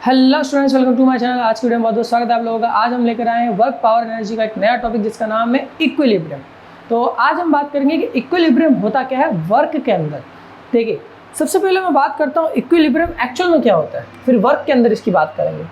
Hello students, welcome to my channel. आज की video में बहुत बहुत स्वागत है आप लोगों का। आज हम लेकर आए हैं वर्क पावर एनर्जी का एक नया टॉपिक जिसका नाम है इक्विलिब्रियम। तो आज हम बात करेंगे कि इक्विलिब्रियम होता क्या है वर्क के अंदर। देखिए, सबसे पहले मैं बात करता हूँ इक्विलिब्रियम एक्चुअल में क्या होता है, फिर वर्क के अंदर इसकी बात करेंगे।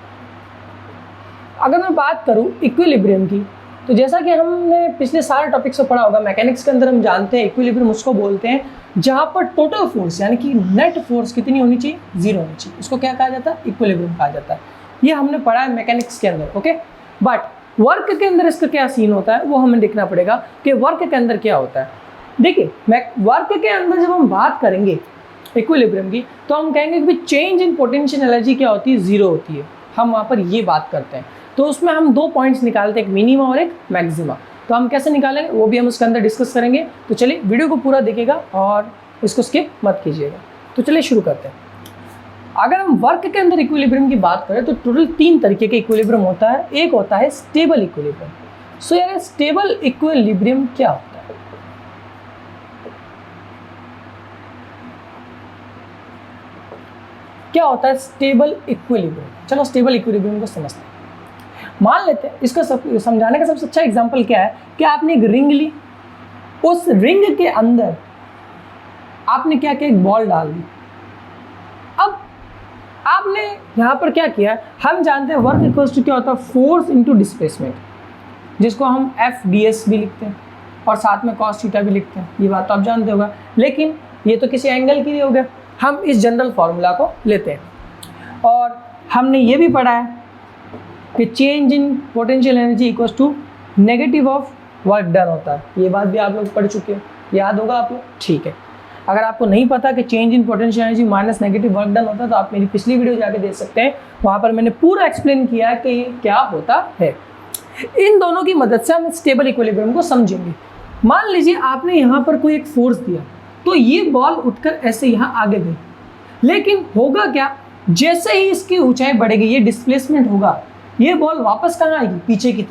अगर मैं बात करूँ इक्विलिब्रियम की, तो जैसा कि हमने पिछले सारे टॉपिक्स में पढ़ा होगा, मैकेनिक्स के अंदर हम जानते हैं इक्विलिब्रियम उसको बोलते हैं जहाँ पर टोटल फोर्स यानी कि नेट फोर्स कितनी होनी चाहिए, जीरो होनी चाहिए। उसको क्या कहा जाता है, इक्विलिब्रियम कहा जाता है। ये हमने पढ़ा है मैकेनिक्स के अंदर, ओके। बट वर्क के अंदर इसका क्या सीन होता है वो हमें देखना पड़ेगा कि वर्क के अंदर क्या होता है। देखिए, वर्क के अंदर जब हम बात करेंगे इक्विलिब्रियम की, तो हम कहेंगे कि चेंज इन पोटेंशियल एनर्जी क्या होती है, जीरो होती है। हम वहाँ पर ये बात करते हैं। तो उसमें हम दो पॉइंट्स निकालते हैं, एक मिनिमा और एक मैक्सिमा। तो हम कैसे निकालेंगे वो भी हम उसके अंदर डिस्कस करेंगे। तो चलिए वीडियो को पूरा देखिएगा और इसको स्किप मत कीजिएगा। तो चलिए शुरू करते हैं। अगर हम वर्क के अंदर इक्विलिब्रियम की बात करें तो टोटल तीन तरीके के इक्विलिब्रियम होता है। एक होता है स्टेबल इक्विलिब्रियम। सो यार, स्टेबल इक्विलिब्रियम क्या होता है? क्या होता है स्टेबल इक्विलिब्रियम? चलो स्टेबल इक्विलिब्रियम को समझते हैं। मान लेते हैं, इसको समझाने का सबसे अच्छा एग्जांपल क्या है कि आपने एक रिंग ली, उस रिंग के अंदर आपने क्या किया, एक बॉल डाल दी। अब आपने यहाँ पर क्या किया, हम जानते हैं वर्क इक्वल्स टू क्या होता है, फोर्स इनटू डिस्प्लेसमेंट, जिसको हम FDS भी लिखते हैं और साथ में cos थीटा भी लिखते हैं। ये बात तो आप जानते होगा, लेकिन ये तो किसी एंगल के लिए हो गया। हम इस जनरल फॉर्मूला को लेते हैं और हमने ये भी पढ़ा है कि change in potential energy equals to negative of work done होता है। ये बात भी आप लोग पढ़ चुके हो, याद होगा आप लोग, ठीक है। अगर आपको नहीं पता कि change in potential energy minus negative work done होता है तो आप मेरी पिछली वीडियो जाके देख सकते हैं, वहाँ पर मैंने पूरा एक्सप्लेन किया है कि ये क्या होता है। इन दोनों की मदद से हम स्टेबल इक्विलिब्रियम को समझेंगे। मान लीजिए आपने यहाँ पर कोई एक फोर्स दिया, तो ये बॉल उठकर ऐसे यहाँ आगे गई, लेकिन होगा क्या, जैसे ही इसकी ऊंचाई बढ़ेगी, ये डिस्प्लेसमेंट होगा, ये बॉल वापस कहाँ आएगी, पीछे की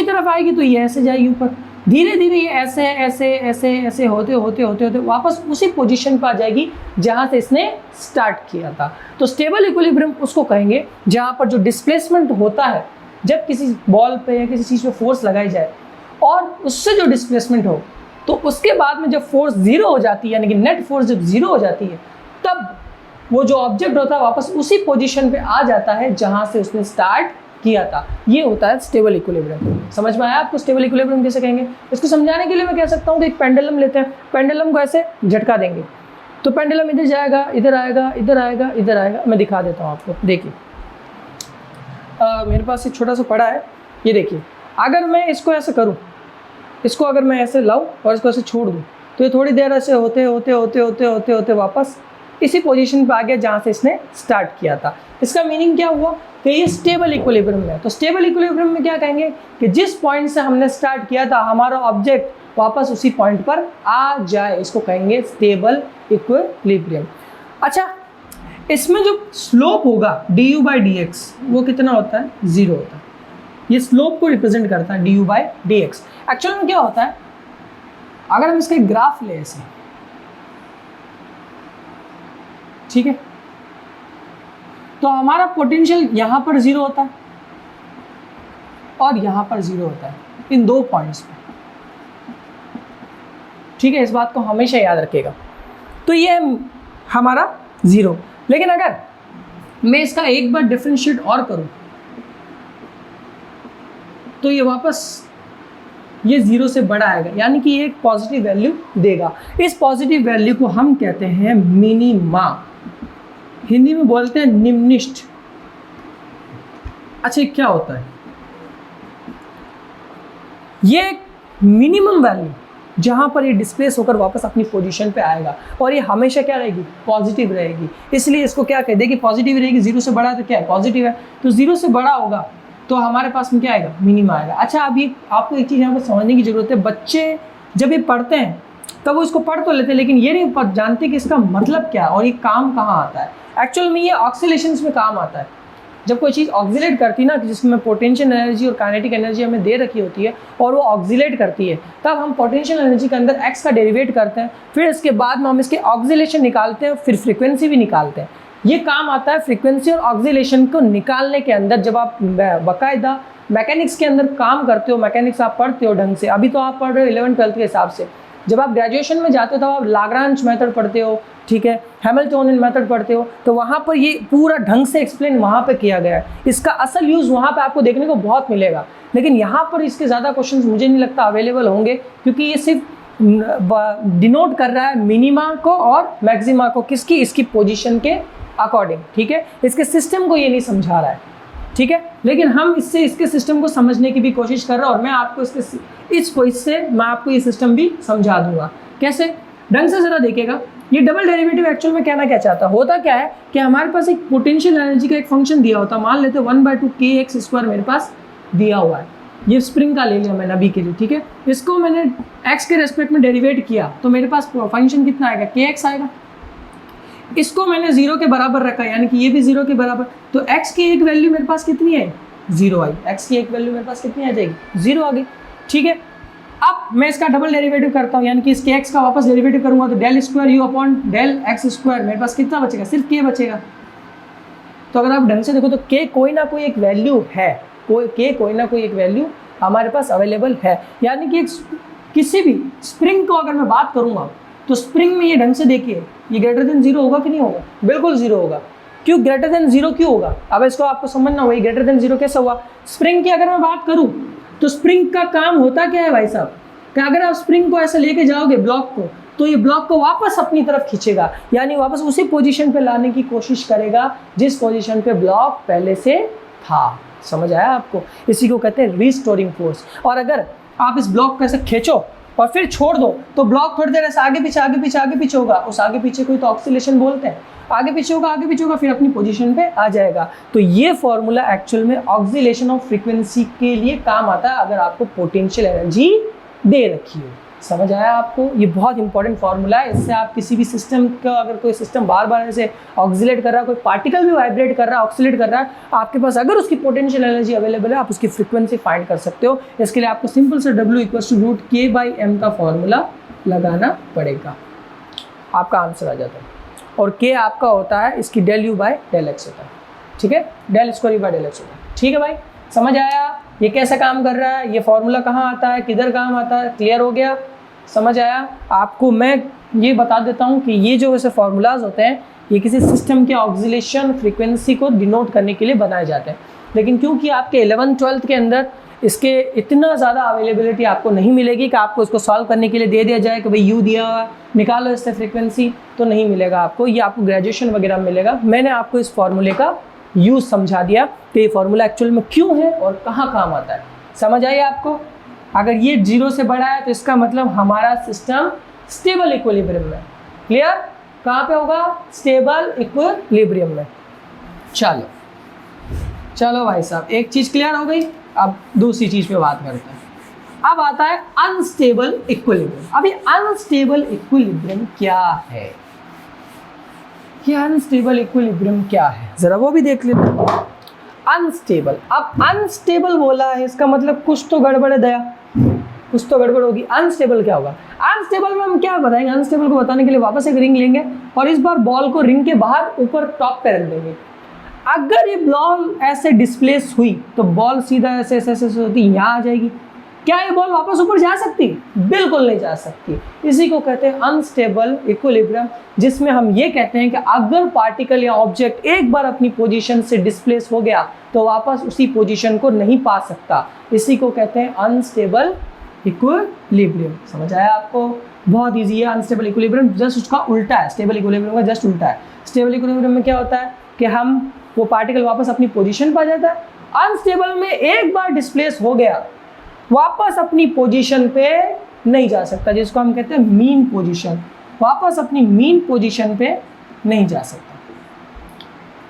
तरफ आएगी। तो ये ऐसे जाएगी ऊपर, धीरे धीरे ये ऐसे ऐसे ऐसे ऐसे होते होते होते होते वापस उसी पोजीशन पर आ जाएगी जहाँ से इसने स्टार्ट किया था। तो स्टेबल इक्विलिब्रियम उसको कहेंगे जहाँ पर जो डिस्प्लेसमेंट होता है, जब किसी बॉल पे या किसी चीज़ पे फोर्स लगाई जाए और उससे जो डिस्प्लेसमेंट हो, तो उसके बाद में जब फोर्स जीरो हो जाती है, यानी कि नेट फोर्स जब जीरो हो जाती है, तब वो जो ऑब्जेक्ट होता है वापस उसी पोजीशन पे आ जाता है जहाँ से उसने स्टार्ट किया था। ये होता है स्टेबल इक्विलिब्रियम। समझ में आया आपको स्टेबल इक्विलिब्रियम कैसे कहेंगे? इसको समझाने के लिए मैं कह सकता हूँ कि एक पेंडुलम लेते हैं, पेंडुलम को ऐसे झटका देंगे तो पेंडुलम इधर जाएगा, इधर आएगा, इधर आएगा, इधर आएगा। मैं दिखा देता हूँ आपको, देखिए मेरे पास एक छोटा सा पड़ा है, ये देखिए। अगर मैं इसको ऐसे करूँ, इसको अगर मैं ऐसे लाऊं और इसको ऐसे छोड़ दूँ, तो ये थोड़ी देर ऐसे होते होते होते होते होते होते वापस इसी पोजीशन पे आ गया जहाँ से इसने स्टार्ट किया था। इसका मीनिंग क्या हुआ कि ये स्टेबल इक्विलिब्रियम है। तो स्टेबल इक्विलिब्रियम में क्या कहेंगे कि जिस पॉइंट से हमने स्टार्ट किया था, हमारा ऑब्जेक्ट वापस उसी पॉइंट पर आ जाए, इसको कहेंगे स्टेबल इक्विलिब्रियम। अच्छा, इसमें जो स्लोप होगा du/dx वो कितना होता है, जीरो होता है। ये स्लोप को रिप्रेजेंट करता है du/dx। एक्चुअल में क्या होता है, अगर हम इसका ग्राफ ले ऐसे, ठीक है, तो हमारा पोटेंशियल यहाँ पर जीरो होता है और यहाँ पर जीरो होता है, इन दो पॉइंट्स पर, ठीक है। इस बात को हमेशा याद रखिएगा। तो ये हमारा जीरो। लेकिन अगर मैं इसका एक बार डिफरेंशिएट और करूं, तो ये वापस ये जीरो से बड़ा आएगा, यानी कि ये एक पॉजिटिव वैल्यू देगा। इस पॉजिटिव वैल्यू को हम कहते हैं मिनिमा, हिंदी में बोलते हैं निम्निष्ठ। अच्छा, क्या होता है ये मिनिमम वैल्यू, जहां पर ये डिस्प्लेस होकर वापस अपनी पोजीशन पे आएगा और ये हमेशा क्या रहेगी, पॉजिटिव रहेगी। इसलिए इसको क्या कहते हैं कि पॉजिटिव रहेगी। जीरो से बड़ा है तो क्या है, पॉजिटिव है। तो जीरो से बड़ा होगा तो हमारे पास में क्या आएगा, मिनिमा आएगा। अच्छा, अब ये आपको एक चीज़ यहाँ पर समझने की जरूरत है। बच्चे जब ये पढ़ते हैं तब वो इसको पढ़ तो लेते हैं, लेकिन ये नहीं जानते कि इसका मतलब क्या है और ये काम कहाँ आता है। एक्चुअल में ये ऑक्सीलेशंस में काम आता है। जब कोई चीज़ ऑक्सीलेट करती है ना, जिसमें पोटेंशियल एनर्जी और काइनेटिक एनर्जी हमें दे रखी होती है और वो ऑक्सीलेट करती है, तब हम पोटेंशियल एनर्जी के अंदर एक्स का डेरिवेट करते हैं, फिर इसके बाद में हम इसके ऑक्सीलेशन निकालते हैं, फिर फ्रीक्वेंसी भी निकालते हैं। ये काम आता है फ्रीक्वेंसी और ऑक्सीलेशन को निकालने के अंदर। जब आप बाकायदा मैकेनिक्स के अंदर काम करते हो, मैकेनिक्स आप पढ़ते हो ढंग से, अभी तो आप पढ़ रहे हो 11th-12th के हिसाब से, जब आप ग्रेजुएशन में जाते हो तो आप लाग्रांज मेथड पढ़ते हो, ठीक है, हैमिल्टोनियन मेथड पढ़ते हो, तो वहाँ पर ये पूरा ढंग से एक्सप्लेन वहाँ पे किया गया है। इसका असल यूज़ वहाँ पे आपको देखने को बहुत मिलेगा, लेकिन यहाँ पर इसके ज़्यादा क्वेश्चंस मुझे नहीं लगता अवेलेबल होंगे, क्योंकि ये सिर्फ डिनोट कर रहा है मिनिमा को और मैक्सिमा को, किसकी, इसकी पोजीशन के अकॉर्डिंग, ठीक है, इसके सिस्टम को ये नहीं समझा रहा है, ठीक है। लेकिन हम इससे इसके सिस्टम को समझने की भी कोशिश कर रहे हैं, और मैं आपको इससे मैं आपको ये सिस्टम भी समझा दूंगा। कैसे, ढंग से ज़रा देखिएगा। ये डबल डेरिवेटिव एक्चुअल में कहना क्या चाहता है, होता क्या है कि हमारे पास एक पोटेंशियल एनर्जी का एक फंक्शन दिया होता है, मान लेते 1/2 kx² मेरे पास दिया हुआ है, ये स्प्रिंग का ले लिया मैंने अभी के लिए, ठीक है। इसको मैंने x के रेस्पेक्ट में डेरिवेट किया तो मेरे पास फंक्शन कितना आएगा, kx आएगा। इसको मैंने 0 के बराबर रखा, यानी कि ये भी 0 के बराबर, तो x की एक वैल्यू मेरे पास कितनी है, 0 आई। x की एक वैल्यू मेरे पास कितनी आ जाएगी, 0 आ गई, ठीक है। अब मैं इसका डबल डेरिवेटिव करता हूँ, यानी कि इसके x का वापस डेरिवेटिव करूँगा तो del square u upon del x², मेरे पास कितना बचेगा, सिर्फ k बचेगा। तो अगर आप ढंग से देखो तो k कोई ना कोई एक वैल्यू है, कोई ना कोई एक वैल्यू हमारे पास अवेलेबल है, यानी कि किसी भी स्प्रिंग को अगर मैं बात करूँगा तो स्प्रिंग में ये ढंग से देखिए, ये ग्रेटर देन 0 होगा कि नहीं होगा, बिल्कुल 0 होगा। क्यों ग्रेटर देन 0 क्यों होगा, अब इसको आपको समझना होगा, ग्रेटर देन 0 कैसे हुआ। स्प्रिंग की अगर मैं बात करूं तो स्प्रिंग का काम होता क्या है भाई साहब, कि अगर आप स्प्रिंग को ऐसे लेके जाओगे ब्लॉक को, तो ये ब्लॉक को वापस अपनी तरफ खींचेगा, यानी वापस उसी पोजीशन पे लाने की कोशिश करेगा जिस पोजीशन पे ब्लॉक पहले से था। समझ आया आपको, इसी को कहते हैं रीस्टोरिंग फोर्स। और अगर आप इस ब्लॉक को ऐसे खींचो और फिर छोड़ दो तो ब्लॉक थोड़ी देर ऐसे आगे पीछे होगा, उस आगे पीछे को तो ऑक्सीलेशन बोलते हैं, आगे पीछे होगा, फिर अपनी पोजीशन पे आ जाएगा। तो ये फॉर्मूला एक्चुअल में ऑक्सीलेशन ऑफ फ्रीक्वेंसी के लिए काम आता है, अगर आपको पोटेंशियल एनर्जी दे रखी हो। समझ आया आपको, ये बहुत इंपॉर्टेंट फार्मूला है। इससे आप किसी भी सिस्टम का, अगर कोई सिस्टम बार बार ऐसे ऑक्सीलेट कर रहा है, कोई पार्टिकल भी वाइब्रेट कर रहा है, ऑक्सीलेट कर रहा है, आपके पास अगर उसकी पोटेंशियल एनर्जी अवेलेबल है, आप उसकी फ्रीक्वेंसी फाइंड कर सकते हो। इसके लिए आपको सिंपल से W = K/m का फॉर्मूला लगाना पड़ेगा, आपका आंसर आ जाता है। और K आपका होता है इसकी del U/del x होता है, ठीक है, del स्क्वायर U/del x होता है, ठीक है भाई। समझ आया ये कैसे काम कर रहा है, ये फॉर्मूला कहाँ आता है, किधर काम आता है, क्लियर हो गया, समझ आया आपको। मैं ये बता देता हूँ कि ये जो ऐसे फार्मूलाज होते हैं ये किसी सिस्टम के ऑक्सीलेशन फ्रीक्वेंसी को डिनोट करने के लिए बनाए जाते हैं, लेकिन क्योंकि आपके 11th-12th के अंदर इसके इतना ज़्यादा अवेलेबिलिटी आपको नहीं मिलेगी कि आपको इसको सॉल्व करने के लिए दे दिया जाए कि भाई यू दिया हुआ निकालो इससे फ्रीक्वेंसी, तो नहीं मिलेगा आपको, ये आपको ग्रेजुएशन वगैरह में मिलेगा। मैंने आपको इस फॉर्मूले का यूज़ समझा दिया कि ये फार्मूला एक्चुअल में क्यों है और कहाँ काम आता है। समझ आइए आपको, अगर ये 0 से बड़ा है तो इसका मतलब हमारा सिस्टम स्टेबल इक्विलिब्रियम में। क्लियर, कहाँ पे होगा, स्टेबल इक्विलिब्रियम में। चलो भाई साहब, एक चीज़ क्लियर हो गई, अब दूसरी चीज़ पे बात करते हैं। अब आता है अनस्टेबल इक्विलिब्रियम। अभी अनस्टेबल इक्विलिब्रियम क्या है, ये अनस्टेबल इक्विलिब्रियम क्या है, ज़रा वो भी देख लेते हैं। अनस्टेबल, अब अनस्टेबल बोला है, इसका मतलब कुछ तो गड़बड़ है दया, कुछ तो गड़बड़ होगी। अनस्टेबल क्या होगा, अनस्टेबल में हम क्या बताएंगे, अनस्टेबल को बताने के लिए वापस एक रिंग लेंगे और इस बार बॉल को रिंग के बाहर ऊपर टॉप पे रख देंगे। अगर ये बॉल ऐसे डिस्प्लेस हुई तो बॉल सीधा ऐसे होती यहाँ आ जाएगी। क्या ये बॉल वापस ऊपर जा सकती, बिल्कुल नहीं जा सकती। इसी को कहते हैं अनस्टेबल इक्विलिब्रियम, जिसमें हम ये कहते हैं कि अगर पार्टिकल या ऑब्जेक्ट एक बार अपनी पोजीशन से डिस्प्लेस हो गया तो वापस उसी पोजीशन को नहीं पा सकता। इसी को कहते हैं अनस्टेबल इक्विलिब्रियम। समझ आया आपको, बहुत ईजी है। अनस्टेबल इक्विलिब्रियम जस्ट उसका उल्टा है, स्टेबल इक्विलिब्रियम का जस्ट उल्टा है। स्टेबल इक्विलिब्रियम में क्या होता है कि हम वो पार्टिकल वापस अपनी पोजीशन पा जाता है। अनस्टेबल में एक बार डिस्प्लेस हो गया वापस अपनी पोजीशन पे नहीं जा सकता, जिसको हम कहते हैं मीन पोजीशन, वापस अपनी मीन पोजीशन पे नहीं जा सकता।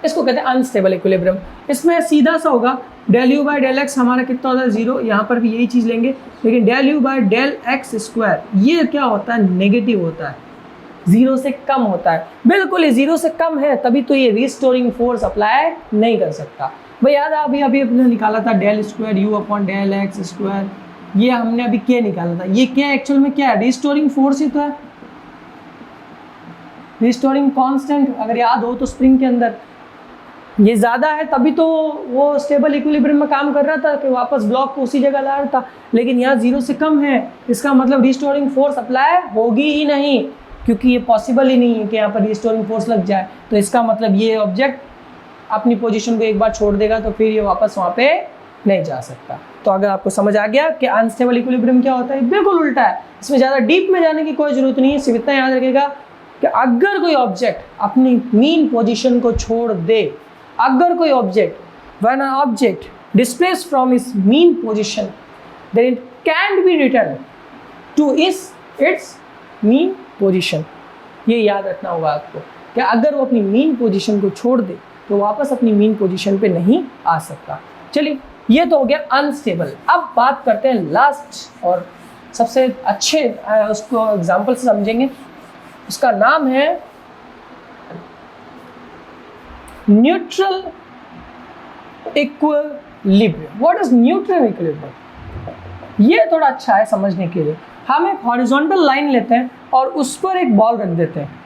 इसको कहते हैं अनस्टेबल इक्विलिब्रियम। इसमें सीधा सा होगा del U/del x हमारा कितना होता है 0, यहाँ पर भी यही चीज़ लेंगे, लेकिन del U/del x² ये क्या होता है, नेगेटिव होता है, 0 से कम होता है। बिल्कुल, ये 0 से कम है तभी तो ये रिस्टोरिंग फोर्स अप्लाई नहीं कर सकता। भाई याद है अभी अपने निकाला था del स्क्वायर U/del x², ये हमने अभी क्या निकाला था, ये क्या एक्चुअल में क्या है, रिस्टोरिंग फोर्स ही तो है। रिस्टोरिंग कांस्टेंट अगर याद हो तो स्प्रिंग के अंदर ये ज़्यादा है, तभी तो वो स्टेबल इक्विलिब्रियम में काम कर रहा था कि वापस ब्लॉक को उसी जगह ला रहा था। लेकिन यहाँ 0 से कम है, इसका मतलब रिस्टोरिंग फोर्स अप्लाई होगी ही नहीं, क्योंकि ये पॉसिबल ही नहीं है कि यहाँ पर रिस्टोरिंग फोर्स लग जाए। तो इसका मतलब ये ऑब्जेक्ट अपनी पोजीशन को एक बार छोड़ देगा तो फिर ये वापस वहाँ पे नहीं जा सकता। तो अगर आपको समझ आ गया कि अनस्टेबल इक्विलिब्रियम क्या होता है, बिल्कुल उल्टा है। इसमें ज़्यादा डीप में जाने की कोई ज़रूरत नहीं है, सिर्फ इतना याद रखिएगा कि अगर कोई ऑब्जेक्ट अपनी मीन पोजीशन को छोड़ दे, अगर कोई object when an object displaced from its mean position then it can't be returned to its mean position। ये याद रखना होगा आपको कि अगर वो अपनी मीन पोजीशन को छोड़ दे तो वापस अपनी मीन पोजीशन पे नहीं आ सकता। चलिए ये तो हो गया अनस्टेबल। अब बात करते हैं लास्ट और सबसे अच्छे उसको एग्जांपल से समझेंगे। उसका नाम है neutral equilibrium. What is neutral equilibrium? ये थोड़ा अच्छा है समझने के लिए। हम एक हॉरिजॉन्टल लाइन लेते हैं और उस पर एक बॉल रख देते हैं।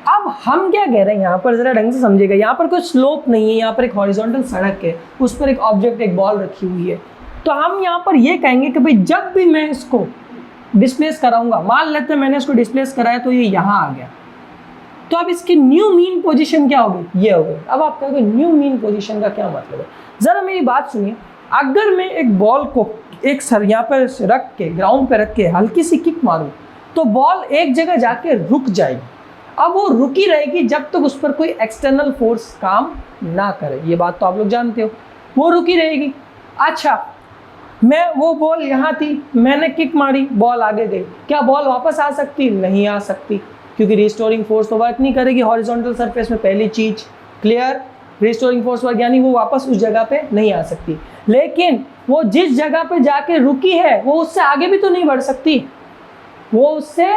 अब हम क्या कह रहे हैं यहाँ पर, जरा ढंग से समझिएगा। यहाँ पर कोई स्लोप नहीं है, यहाँ पर एक हॉरिजॉन्टल सड़क है, उस पर एक ऑब्जेक्ट, एक बॉल रखी हुई है। तो हम यहाँ पर ये कहेंगे कि भाई जब भी मैं इसको डिस्प्लेस कराऊंगा, मान लेते हैं मैंने इसको डिस्प्लेस कराया तो ये यहाँ आ गया, तो अब इसकी न्यू मीन पोजीशन क्या होगी? ये होगी। अब आप कहोगे न्यू मीन पोजीशन का क्या मतलब है? ज़रा मेरी बात सुनिए। अगर मैं एक बॉल को एक सर यहाँ पर रख के, ग्राउंड पे रख के हल्की सी किक मारूं तो बॉल एक जगह जाके रुक जाएगी। अब वो रुकी रहेगी जब तक उस पर कोई एक्सटर्नल फोर्स काम ना करे। ये बात तो आप लोग जानते हो, वो रुकी रहेगी। अच्छा, मैं वो बॉल यहाँ थी, मैंने किक मारी, बॉल आगे गई, क्या बॉल वापस आ सकती? नहीं आ सकती, क्योंकि रिस्टोरिंग फोर्स तो वर्क नहीं करेगी हॉरिजॉन्टल सरफेस में। पहली चीज क्लियर, रिस्टोरिंग फोर्स वर्क, यानी वो वापस उस जगह पे नहीं आ सकती। लेकिन वो जिस जगह पे जाके रुकी है वो उससे आगे भी तो नहीं बढ़ सकती, वो उससे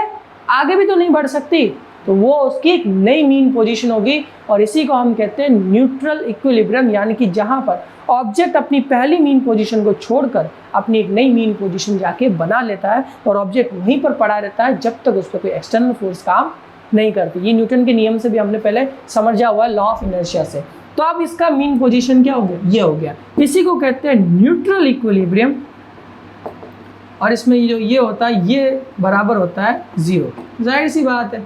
आगे भी तो नहीं बढ़ सकती, तो वो उसकी एक नई मीन पोजीशन होगी। और इसी को हम कहते हैं न्यूट्रल इक्विलिब्रियम, यानी कि जहां पर ऑब्जेक्ट अपनी पहली मीन पोजीशन को छोड़कर अपनी एक नई मीन पोजीशन जाके बना लेता है और ऑब्जेक्ट वहीं पर पड़ा रहता है जब तक उस पर कोई एक्सटर्नल फोर्स काम नहीं करती। ये न्यूटन के नियम से भी हमने पहले समझा हुआ है, लॉ ऑफ इनर्शिया से। तो अब इसका मीन पोजीशन क्या हो गया? ये हो गया। इसी को कहते हैं न्यूट्रल इक्विलिब्रियम। और इसमें जो ये होता है, ये बराबर होता है 0। जाहिर सी बात है,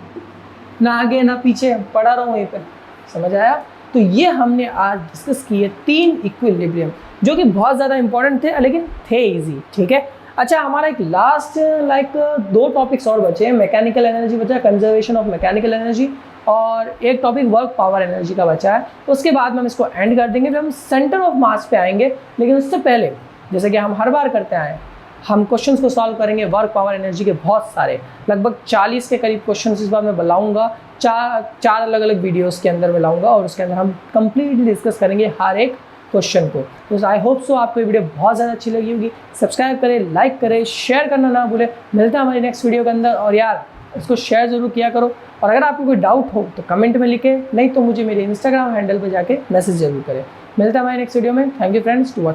ना आगे ना पीछे, पढ़ा रहा हूँ यहीं पर, समझ आया? तो ये हमने आज डिस्कस किए 3 इक्विलिब्रियम, जो कि बहुत ज़्यादा इंपॉर्टेंट थे लेकिन थे इजी। ठीक है। अच्छा, हमारा एक लास्ट 2 टॉपिक्स और बचे हैं। मैकेनिकल एनर्जी बचा, कंजर्वेशन ऑफ मैकेनिकल एनर्जी, और एक टॉपिक वर्क पावर एनर्जी का बचा है। उसके बाद में हम इसको एंड कर देंगे, फिर हम सेंटर ऑफ मास पे आएंगे। लेकिन उससे पहले, जैसे कि हम हर बार करते आए, हम क्वेश्चंस को सॉल्व करेंगे वर्क पावर एनर्जी के बहुत सारे, लगभग 40 के करीब क्वेश्चंस इस बार मैं लाऊंगा। चार अलग अलग वीडियोस के अंदर मैं लाऊंगा और उसके अंदर हम कंप्लीटली डिस्कस करेंगे हर एक क्वेश्चन को। तो आई होप सो आपको ये वीडियो बहुत ज़्यादा अच्छी लगी होगी। सब्सक्राइब करें, लाइक करें, शेयर करना ना भूलें। मिलता है हमारी नेक्स्ट वीडियो के अंदर। और यार, इसको शेयर ज़रूर किया करो। और अगर आपको कोई डाउट हो तो कमेंट में लिखें, नहीं तो मुझे मेरे इंस्टाग्राम हैंडल पर जाके मैसेज जरूर करें। मिलता है हमारे नेक्स्ट वीडियो में। Thank you friends to watch.